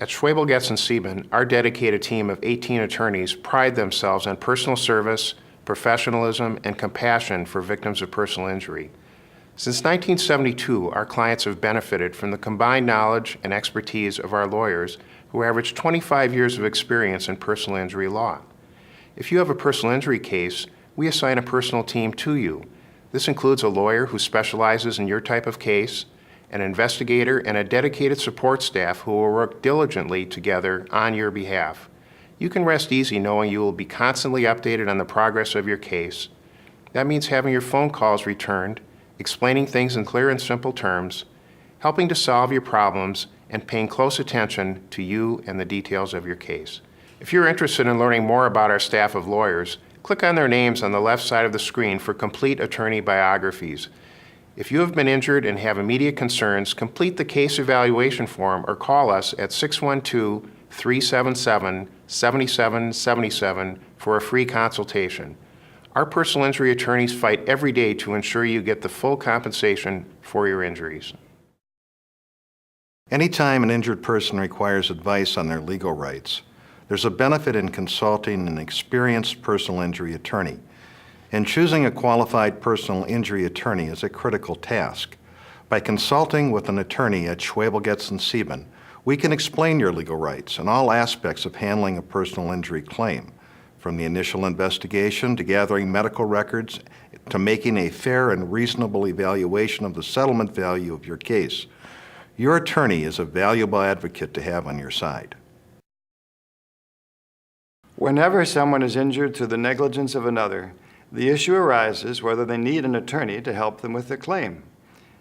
At Schwebel Goetz Sieben, our dedicated team of 18 attorneys pride themselves on personal service, professionalism, and compassion for victims of personal injury. Since 1972, our clients have benefited from the combined knowledge and expertise of our lawyers who average 25 years of experience in personal injury law. If you have a personal injury case, we assign a personal team to you. This includes a lawyer who specializes in your type of case, an investigator, and a dedicated support staff who will work diligently together on your behalf. You can rest easy knowing you will be constantly updated on the progress of your case. That means having your phone calls returned, explaining things in clear and simple terms, helping to solve your problems, and paying close attention to you and the details of your case. If you're interested in learning more about our staff of lawyers, click on their names on the left side of the screen for complete attorney biographies. If you have been injured and have immediate concerns, complete the case evaluation form or call us at 612-377-7777 for a free consultation. Our personal injury attorneys fight every day to ensure you get the full compensation for your injuries. Anytime an injured person requires advice on their legal rights, there's a benefit in consulting an experienced personal injury attorney. And choosing a qualified personal injury attorney is a critical task. By consulting with an attorney at Schwebel Goetz Sieben, we can explain your legal rights and all aspects of handling a personal injury claim, from the initial investigation to gathering medical records to making a fair and reasonable evaluation of the settlement value of your case. Your attorney is a valuable advocate to have on your side. Whenever someone is injured through the negligence of another, the issue arises whether they need an attorney to help them with their claim.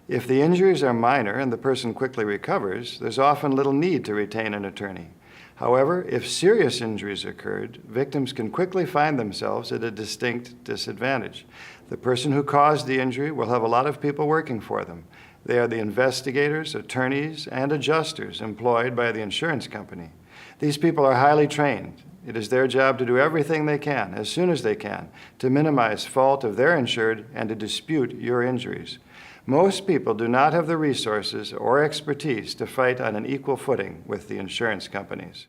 If the injuries are minor and the person quickly recovers, there's often little need to retain an attorney. However, if serious injuries occurred, victims can quickly find themselves at a distinct disadvantage. The person who caused the injury will have a lot of people working for them. They are the investigators, attorneys, and adjusters employed by the insurance company. These people are highly trained. It is their job to do everything they can, as soon as they can, to minimize fault of their insured and to dispute your injuries. Most people do not have the resources or expertise to fight on an equal footing with the insurance companies.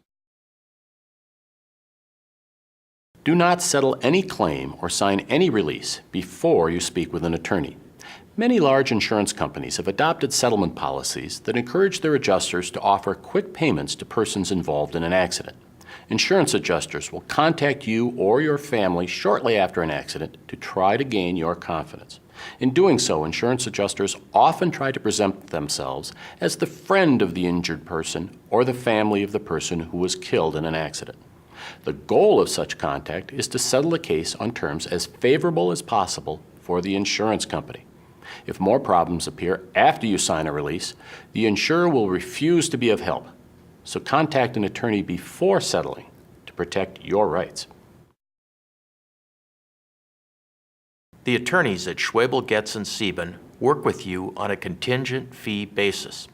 Do not settle any claim or sign any release before you speak with an attorney. Many large insurance companies have adopted settlement policies that encourage their adjusters to offer quick payments to persons involved in an accident. Insurance adjusters will contact you or your family shortly after an accident to try to gain your confidence. In doing so, insurance adjusters often try to present themselves as the friend of the injured person or the family of the person who was killed in an accident. The goal of such contact is to settle the case on terms as favorable as possible for the insurance company. If more problems appear after you sign a release, the insurer will refuse to be of help. So contact an attorney before settling to protect your rights. The attorneys at Schwebel Goetz Sieben work with you on a contingent fee basis.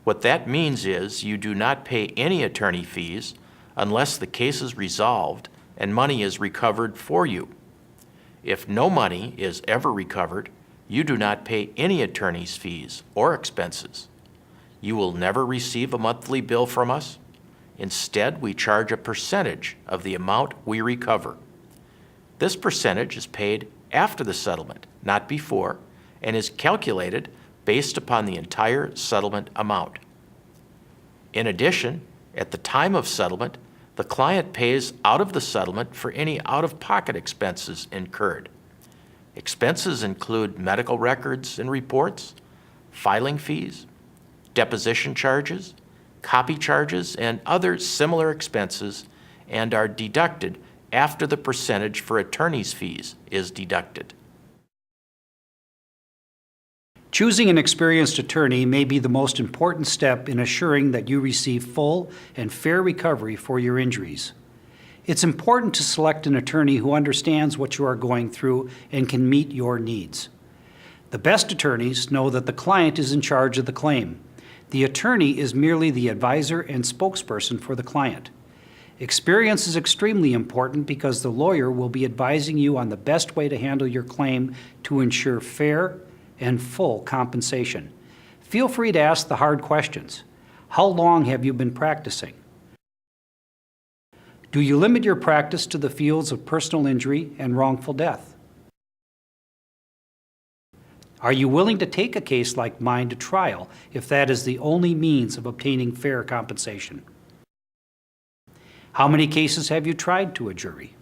What that means is you do not pay any attorney fees unless the case is resolved and money is recovered for you. If no money is ever recovered, you do not pay any attorney's fees or expenses. You will never receive a monthly bill from us. Instead, we charge a percentage of the amount we recover. This percentage is paid after the settlement, not before, and is calculated based upon the entire settlement amount. In addition, at the time of settlement, the client pays out of the settlement for any out-of-pocket expenses incurred. Expenses include medical records and reports, filing fees, deposition charges, copy charges, and other similar expenses, and are deducted after the percentage for attorney's fees is deducted. Choosing an experienced attorney may be the most important step in assuring that you receive full and fair recovery for your injuries. It's important to select an attorney who understands what you are going through and can meet your needs. The best attorneys know that the client is in charge of the claim. The attorney is merely the advisor and spokesperson for the client. Experience is extremely important because the lawyer will be advising you on the best way to handle your claim to ensure fair and full compensation. Feel free to ask the hard questions. How long have you been practicing? Do you limit your practice to the fields of personal injury and wrongful death? Are you willing to take a case like mine to trial if that is the only means of obtaining fair compensation? How many cases have you tried to a jury?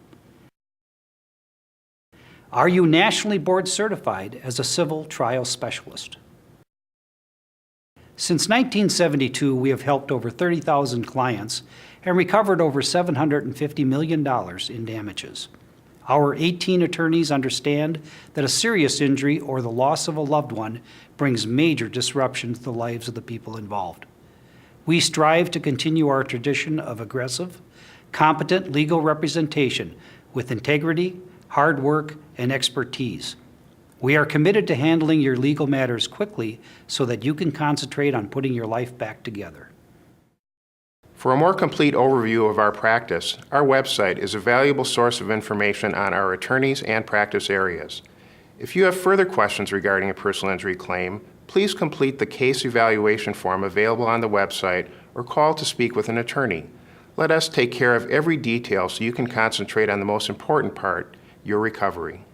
Are you nationally board certified as a civil trial specialist? Since 1972, we have helped over 30,000 clients and recovered over $750 million in damages. Our 18 attorneys understand that a serious injury or the loss of a loved one brings major disruption to the lives of the people involved. We strive to continue our tradition of aggressive, competent legal representation with integrity, hard work, and expertise. We are committed to handling your legal matters quickly so that you can concentrate on putting your life back together. For a more complete overview of our practice, our website is a valuable source of information on our attorneys and practice areas. If you have further questions regarding a personal injury claim, please complete the case evaluation form available on the website or call to speak with an attorney. Let us take care of every detail so you can concentrate on the most important part, your recovery.